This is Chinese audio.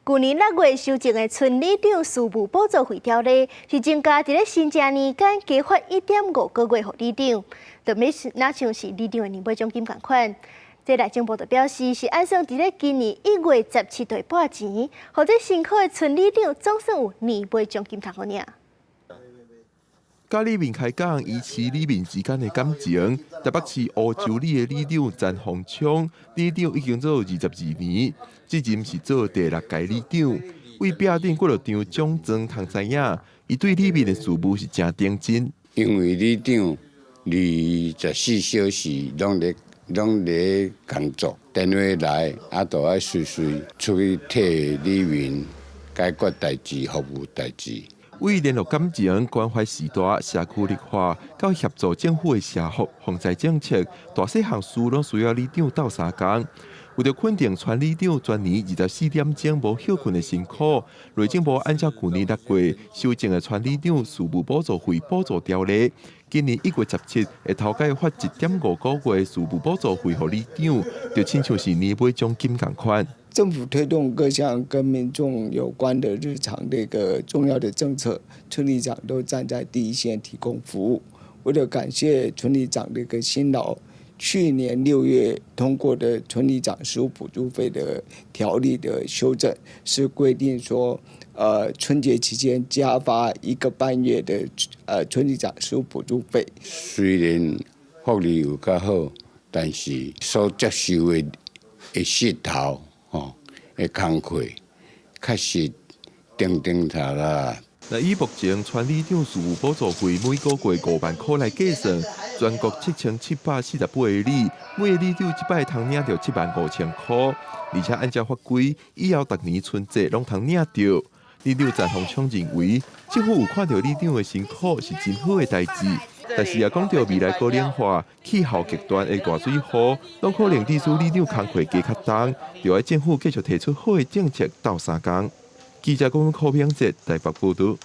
去年6月修正的村里长事务补助费条例，是增加伫咧新正年间加发1.5个月予里长，就哪像是里长的年尾奖金同款。这内政部就表示，是按算伫咧今年1月17日拨钱，或者辛苦的村里长总算有年尾奖金通好领。甲里面开讲，以市里面之间的感情。台北市乌洲里的里长陈宏昌，里长已经做22年，至今是做第6届里长。为壁顶过了张蒋庄通知影，伊对里面的事务是真认真。因为里长24小时拢咧工作，电话来都要随时出去替里面解决代志、服务代志。为联络感情、关怀时代、社区绿化，到协助政府的社福防灾政策，大细项事拢需要里长斗相共。为了肯定全里长全年24点钟无休困的辛苦，内政部按照去年6月修正的全里长事务补助费补助条例，今年1月17日会头家发1.5个月事务补助费予里长，就亲像是年尾奖金同款。政府推动各项跟民众有关的日常的一个重要的政策，村里长都站在第一线提供服务。为了感谢村里长的一个辛劳，去年6月通过的村里长事务补助费的条例的修正，是规定说，春节期间加发1个半月的村里长事务补助费。虽然福利有较好，但是所接受的势头。的工课确实定头啦。以目前全里长事务补助费每个月5万块来计算，全国7748个里，每个里长一摆通领到75000块，而且按照法规，以后逐年春节拢通领到。里长陈宏昌认为，政府有看到里长的辛苦是真好的代志。但是也讲到未来高龄化、气候极端的大水雨，拢可能致使里长工课加较重，就要政府继续提出好的政策斗相共。记者郭明哲台北报道。